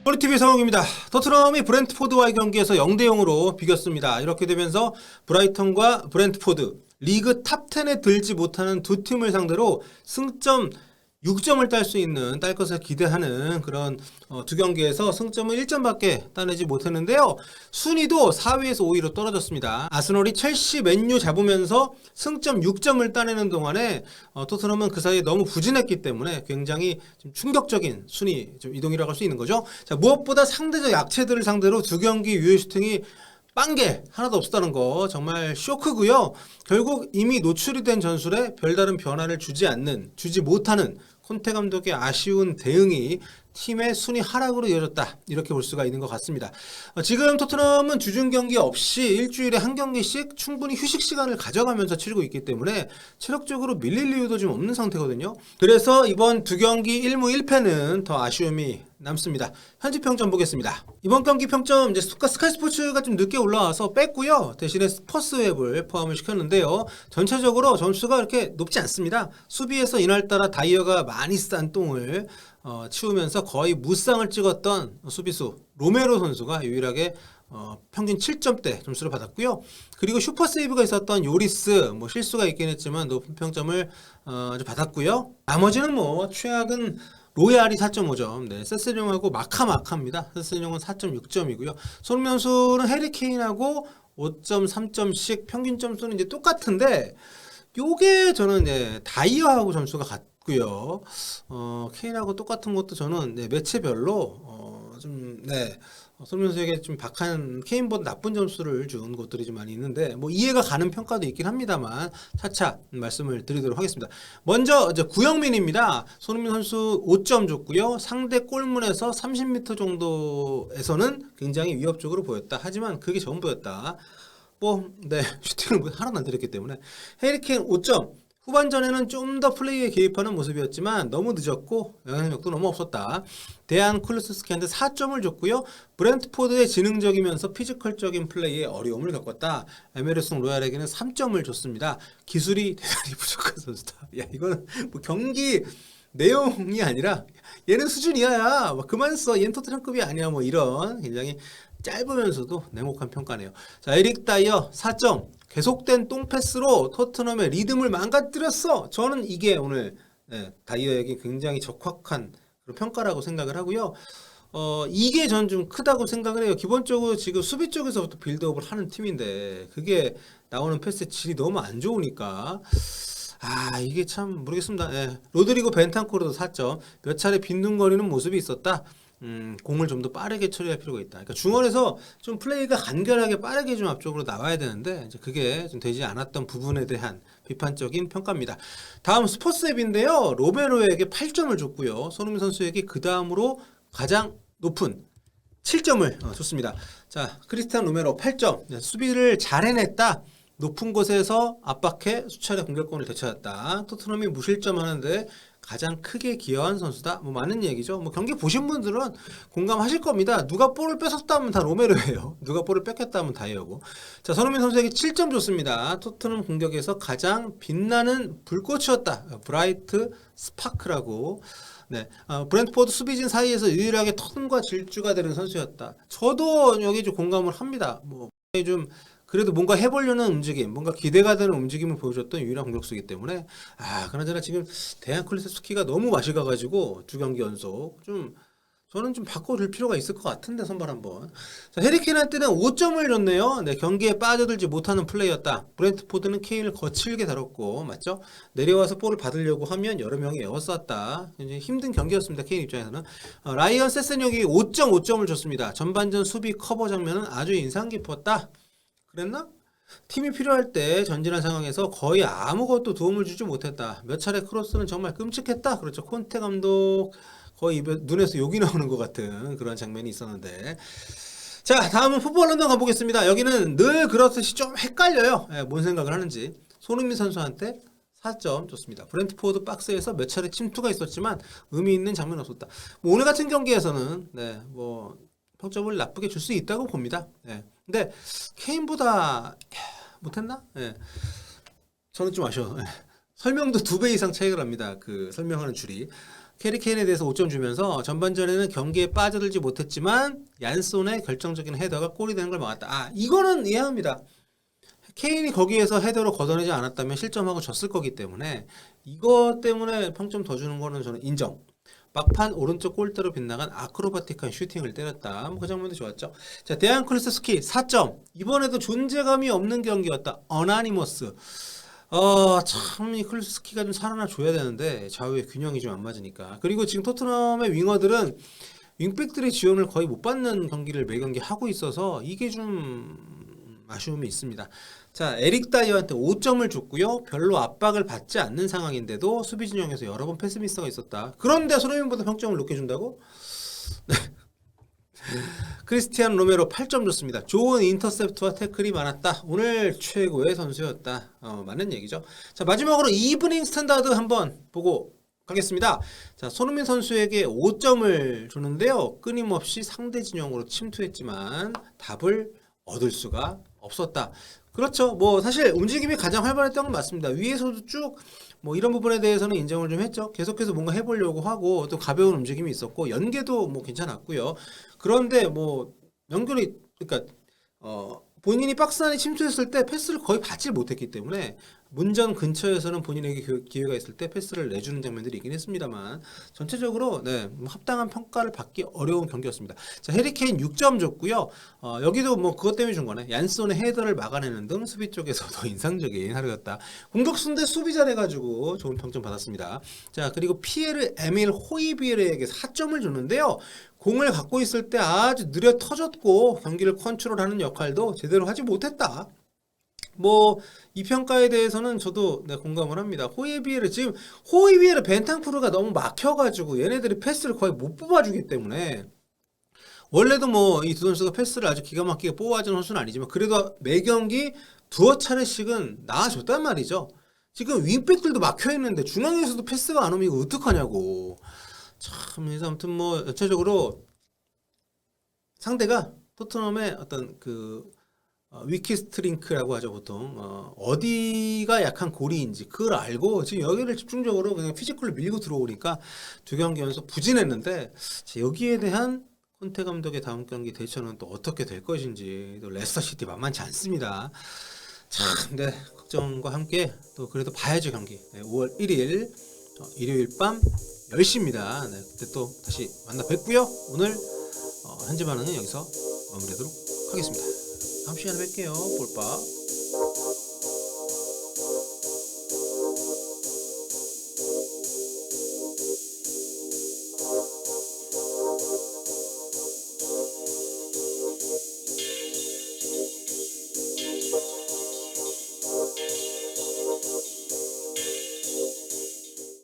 허리TV 성욱입니다. 토트넘이 브렌트포드와의 경기에서 0대0으로 비겼습니다. 이렇게 되면서 브라이턴과 브렌트포드 리그 탑10에 들지 못하는 두 팀을 상대로 승점 6점을 딸 수 있는, 딸 것을 기대하는 그런 두 경기에서 승점은 1점밖에 따내지 못했는데요. 순위도 4위에서 5위로 떨어졌습니다. 아스널이 첼시, 맨유 잡으면서 승점 6점을 따내는 동안에 토트넘은 그 사이에 너무 부진했기 때문에 굉장히 좀 충격적인 순위 좀 이동이라고 할 수 있는 거죠. 자, 무엇보다 상대적 약체들을 상대로 두 경기 유효 슈팅이 빵개 하나도 없었다는 거 정말 쇼크고요. 결국 이미 노출이 된 전술에 별다른 변화를 주지 못하는 콘테 감독의 아쉬운 대응이 팀의 순위 하락으로 이어졌다, 이렇게 볼 수가 있는 것 같습니다. 지금 토트넘은 주중 경기 없이 일주일에 한 경기씩 충분히 휴식 시간을 가져가면서 치르고 있기 때문에 체력적으로 밀릴 이유도 좀 없는 상태거든요. 그래서 이번 두 경기 1무 1패는 더 아쉬움이 남습니다. 현지 평점 보겠습니다. 이번 경기 평점 이제 스카이 스포츠가 좀 늦게 올라와서 뺐고요. 대신에 스퍼스웹을 포함을 시켰는데요. 전체적으로 점수가 이렇게 높지 않습니다. 수비에서 이날따라 다이어가 많이 싼 똥을 치우면서 거의 무쌍을 찍었던 수비수 로메로 선수가 유일하게 평균 7점대 점수를 받았고요. 그리고 슈퍼세이브가 있었던 요리스 실수가 있긴 했지만 높은 평점을 받았고요. 나머지는 최악은 로얄이 4.5점, 네, 세스뇽하고 마카입니다. 세스뇽은 4.6점이고요. 손흥민 선수는 해리케인하고 5.3점씩 평균 점수는 이제 똑같은데, 요게 저는 다이어하고 점수가 같고요. 케인하고 똑같은 것도 저는 매체별로 손흥민 선수에게 좀 박한, 케인보다 나쁜 점수를 준 것들이 좀 많이 있는데 이해가 가는 평가도 있긴 합니다만 차차 말씀을 드리도록 하겠습니다. 먼저 이제 구영민입니다. 손흥민 선수 5점 줬고요. 상대 골문에서 30m 정도에서는 굉장히 위협적으로 보였다. 하지만 그게 전부였다. 슈팅을 하나도 안 들었기 때문에. 해리케인 5점. 후반전에는 좀 더 플레이에 개입하는 모습이었지만 너무 늦었고 영향력도 너무 없었다. 대한 쿨루스스키한테 4점을 줬고요. 브렌트포드의 지능적이면서 피지컬적인 플레이에 어려움을 겪었다. 에메르송 로얄에게는 3점을 줬습니다. 기술이 대단히 부족한 선수다. 야, 이거는 경기 내용이 아니라 얘는 수준 이하야. 그만 써. 얘는 토트넘급이 아니야. 이런 굉장히 짧으면서도 냉혹한 평가네요. 자, 에릭 다이어 4점. 계속된 똥패스로 토트넘의 리듬을 망가뜨렸어. 저는 이게 오늘 다이어에게 굉장히 적확한 그런 평가라고 생각을 하고요. 이게 전 좀 크다고 생각을 해요. 기본적으로 지금 수비 쪽에서부터 빌드업을 하는 팀인데 그게 나오는 패스의 질이 너무 안 좋으니까 이게 참 모르겠습니다. 로드리고 벤탄코르도 4점. 몇 차례 빈둥거리는 모습이 있었다. 공을 좀 더 빠르게 처리할 필요가 있다. 그러니까 중원에서 좀 플레이가 간결하게 빠르게 좀 앞쪽으로 나와야 되는데 이제 그게 좀 되지 않았던 부분에 대한 비판적인 평가입니다. 다음 스포츠앱인데요. 로베로에게 8점을 줬고요. 손흥민 선수에게 그 다음으로 가장 높은 7점을 줬습니다. 자, 크리스티안 로메로 8점. 수비를 잘 해냈다. 높은 곳에서 압박해 수차례 공격권을 되찾았다. 토트넘이 무실점하는데 가장 크게 기여한 선수다. 많은 얘기죠. 경기 보신 분들은 공감하실 겁니다. 누가 볼을 뺏었다면 다 로메로예요. 누가 볼을 뺏겼다면 다이어고. 자, 손흥민 선수에게 7점 줬습니다. 토트넘 공격에서 가장 빛나는 불꽃이었다. 브라이트 스파크라고. 브렌트포드 수비진 사이에서 유일하게 턴과 질주가 되는 선수였다. 저도 여기 좀 공감을 합니다. 좀 그래도 뭔가 해보려는 움직임, 뭔가 기대가 되는 움직임을 보여줬던 유일한 공격수이기 때문에 그나저나 지금 대한 쿨루스스키가 너무 맛이 가가지고 두 경기 연속 저는 좀 바꿔줄 필요가 있을 것 같은데 선발 한번. 자, 해리케인한테는 5점을 줬네요. 경기에 빠져들지 못하는 플레이였다. 브렌트포드는 케인을 거칠게 다뤘고, 맞죠? 내려와서 볼을 받으려고 하면 여러 명이 에워쌌다. 굉장히 힘든 경기였습니다. 케인 입장에서는. 라이언 세세뇽이 5.5점을 줬습니다. 전반전 수비 커버 장면은 아주 인상 깊었다. 그랬나? 팀이 필요할 때 전진한 상황에서 거의 아무것도 도움을 주지 못했다. 몇 차례 크로스는 정말 끔찍했다. 그렇죠. 콘테 감독 거의 눈에서 욕이 나오는 것 같은 그런 장면이 있었는데. 자, 다음은 풋볼 런던 가보겠습니다. 여기는 늘 그렇듯이 좀 헷갈려요. 뭔 생각을 하는지. 손흥민 선수한테 4점 줬습니다. 브렌트포드 박스에서 몇 차례 침투가 있었지만 의미 있는 장면은 없었다. 오늘 같은 경기에서는 평점을 나쁘게 줄 수 있다고 봅니다. 근데 케인보다 못했나? 저는 좀 아쉬워. 설명도 2배 이상 차이가 납니다. 그 설명하는 줄이. 캐리 케인에 대해서 5점 주면서 전반전에는 경기에 빠져들지 못했지만 얀손의 결정적인 헤더가 골이 되는 걸 막았다. 아, 이거는 이해합니다. 케인이 거기에서 헤더로 걷어내지 않았다면 실점하고 졌을 거기 때문에 이것 때문에 평점 더 주는 거는 저는 인정. 막판 오른쪽 골대로 빗나간 아크로바틱한 슈팅을 때렸다. 그 장면도 좋았죠. 자, 대한 클루스스키 4점. 이번에도 존재감이 없는 경기였다. 어나니머스. 참 이 클루스스키가 좀 살아나 줘야 되는데 좌우의 균형이 좀 안 맞으니까. 그리고 지금 토트넘의 윙어들은 윙백들의 지원을 거의 못 받는 경기를 매 경기 하고 있어서 이게 좀 아쉬움이 있습니다. 자, 에릭 다이어한테 5점을 줬고요. 별로 압박을 받지 않는 상황인데도 수비 진영에서 여러 번 패스 미스가 있었다. 그런데 손흥민보다 평점을 높게 준다고? 네. 크리스티안 로메로 8점 줬습니다. 좋은 인터셉트와 태클이 많았다. 오늘 최고의 선수였다. 맞는 얘기죠. 자, 마지막으로 이브닝 스탠다드 한번 보고 가겠습니다. 자, 손흥민 선수에게 5점을 주는데요. 끊임없이 상대 진영으로 침투했지만 답을 얻을 수가 없었다. 그렇죠. 뭐 사실 움직임이 가장 활발했던 건 맞습니다. 위에서도 쭉 뭐 이런 부분에 대해서는 인정을 좀 했죠. 계속해서 뭔가 해보려고 하고 또 가벼운 움직임이 있었고 연계도 뭐 괜찮았고요. 그런데 뭐 연결이 그러니까 본인이 박스 안에 침투했을 때 패스를 거의 받지 못했기 때문에 문전 근처에서는 본인에게 기회가 있을 때 패스를 내주는 장면들이 있긴 했습니다만 전체적으로 뭐 합당한 평가를 받기 어려운 경기였습니다. 자, 해리케인 6점 줬고요. 여기도 뭐 그것 때문에 준 거네. 얀손의 헤더를 막아내는 등 수비 쪽에서 더 인상적인 하루였다. 공격수인데 수비 잘해가지고 좋은 평점 받았습니다. 자, 그리고 피에르 에밀 호이비에르에게 4점을 줬는데요. 공을 갖고 있을 때 아주 느려 터졌고 경기를 컨트롤하는 역할도 제대로 하지 못했다. 뭐 이 평가에 대해서는 저도 공감을 합니다. 호이비에르 지금 호이비에르 벤탕쿠르가 너무 막혀가지고 얘네들이 패스를 거의 못 뽑아주기 때문에 원래도 뭐 이 두 선수가 패스를 아주 기가 막히게 뽑아주는 선수는 아니지만 그래도 매 경기 두어 차례씩은 나와줬단 말이죠. 지금 윙백들도 막혀있는데 중앙에서도 패스가 안 오면 이거 어떡하냐고. 참, 그래서 아무튼 뭐 전체적으로 상대가 토트넘의 어떤 그 위키스트링크라고 하죠 보통. 어디가 약한 고리인지 그걸 알고 지금 여기를 집중적으로 그냥 피지컬로 밀고 들어오니까 두 경기 연속 부진했는데 여기에 대한 콘테 감독의 다음 경기 대처는 또 어떻게 될 것인지 또 레스터시티 만만치 않습니다. 참, 네, 걱정과 함께 또 그래도 봐야죠 경기. 5월 1일 일요일 밤 10시입니다. 네, 그때 또 다시 만나 뵙고요. 오늘 현지 반응은 여기서 마무리하도록 하겠습니다. 다음 시간에 뵐게요. 볼빠.